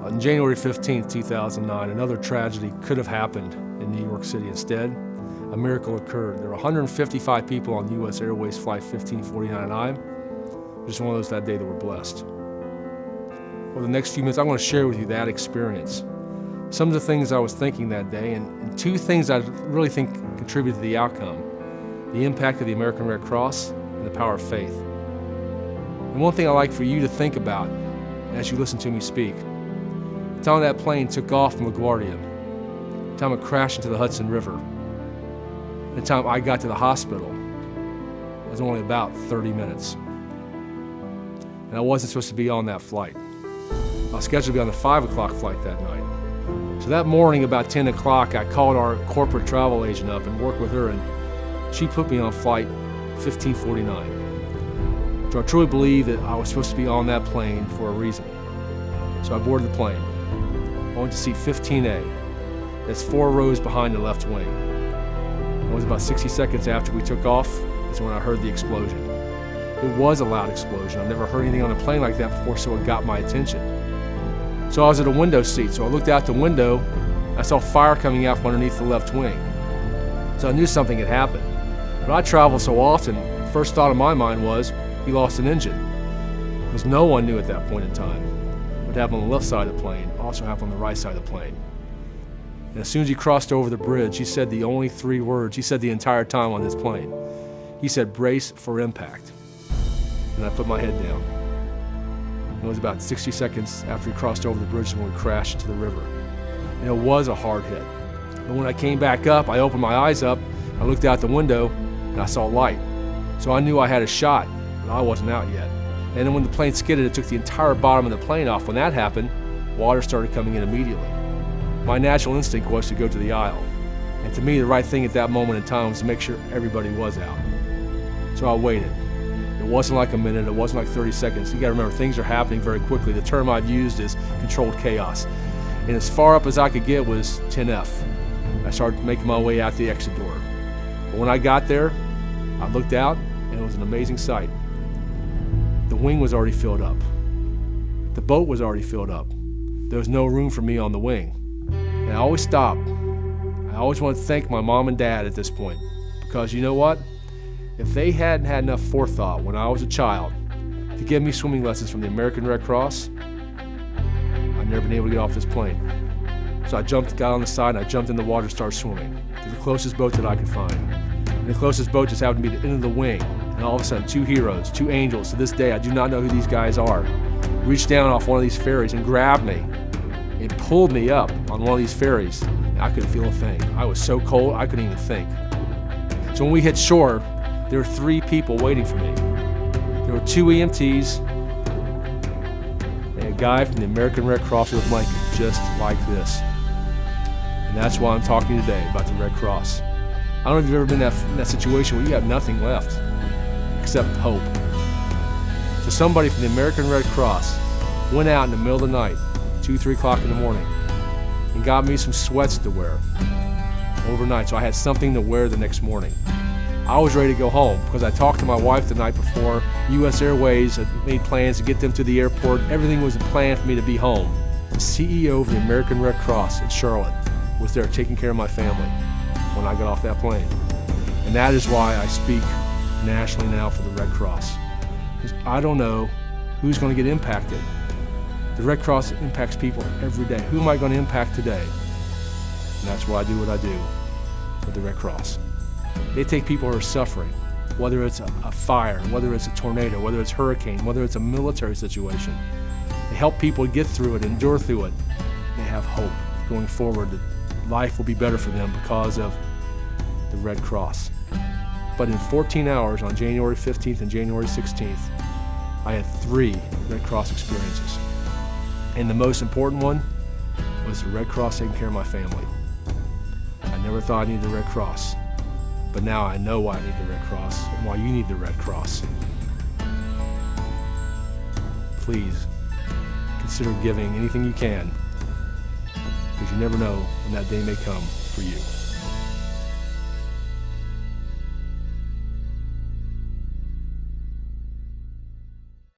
On January 15th, 2009, another tragedy could have happened in New York City. Instead, a miracle occurred. There were 155 people on U.S. Airways Flight 1549, and I'm just one of those that day that were blessed. Over the next few minutes, I want to share with you that experience. Some of the things I was thinking that day, and two things I really think contributed to the outcome: the impact of the American Red Cross and the power of faith. And one thing I'd like for you to think about as you listen to me speak: the time that plane took off from LaGuardia, the time it crashed into the Hudson River, the time I got to the hospital, it was only about 30 minutes. And I wasn't supposed to be on that flight. I was scheduled to be on the 5 o'clock flight that night. So that morning, about 10 o'clock, I called our corporate travel agent up and worked with her, and she put me on flight 1549. So I truly believe that I was supposed to be on that plane for a reason. So I boarded the plane. I went to seat 15A. That's 4 rows behind the left wing. It was about 60 seconds after we took off is when I heard the explosion. It was a loud explosion. I've never heard anything on a plane like that before, so it got my attention. So I was at a window seat, so I looked out the window. I saw fire coming out from underneath the left wing. So I knew something had happened. But I travel so often, the first thought in my mind was, he lost an engine. Because no one knew at that point in time what happened on the left side of the plane also happened on the right side of the plane. And as soon as he crossed over the bridge, he said the only 3 words he said the entire time on this plane. He said, "Brace for impact." And I put my head down. It was about 60 seconds after he crossed over the bridge when we crashed into the river. And it was a hard hit. But when I came back up, I opened my eyes up, I looked out the window, and I saw light. So I knew I had a shot, but I wasn't out yet. And then when the plane skidded, it took the entire bottom of the plane off. When that happened, water started coming in immediately. My natural instinct was to go to the aisle. And to me, the right thing at that moment in time was to make sure everybody was out. So I waited. It wasn't like a minute, it wasn't like 30 seconds. You gotta remember, things are happening very quickly. The term I've used is controlled chaos. And as far up as I could get was 10F. I started making my way out the exit door. But when I got there, I looked out, and it was an amazing sight. The wing was already filled up. The boat was already filled up. There was no room for me on the wing. And I always stop. I always want to thank my mom and dad at this point, because you know what? If they hadn't had enough forethought when I was a child to give me swimming lessons from the American Red Cross, I'd never been able to get off this plane. So I got on the side, and I jumped in the water and started swimming to the closest boat that I could find. And the closest boat just happened to be the end of the wing. And all of a sudden, 2 heroes, 2 angels, to this day, I do not know who these guys are, reached down off one of these ferries and grabbed me and pulled me up on one of these ferries. And I couldn't feel a thing. I was so cold, I couldn't even think. So when we hit shore, there were 3 people waiting for me. There were 2 EMTs and a guy from the American Red Cross with a blanket just like this. And that's why I'm talking today about the Red Cross. I don't know if you've ever been in that situation where you have nothing left except hope. So somebody from the American Red Cross went out in the middle of the night, 2, 3 o'clock in the morning, and got me some sweats to wear overnight, so I had something to wear the next morning. I was ready to go home because I talked to my wife the night before. U.S. Airways had made plans to get them to the airport. Everything was planned for me to be home. The CEO of the American Red Cross in Charlotte was there taking care of my family when I got off that plane. And that is why I speak nationally now for the Red Cross. Because I don't know who's going to get impacted. The Red Cross impacts people every day. Who am I going to impact today? And that's why I do what I do with the Red Cross. They take people who are suffering, whether it's a fire, whether it's a tornado, whether it's a hurricane, whether it's a military situation. They help people get through it, endure through it. They have hope going forward that life will be better for them because of the Red Cross. But in 14 hours on January 15th and January 16th, I had 3 Red Cross experiences. And the most important one was the Red Cross taking care of my family. I never thought I needed the Red Cross, but now I know why I need the Red Cross and why you need the Red Cross. Please consider giving anything you can, because you never know when that day may come for you.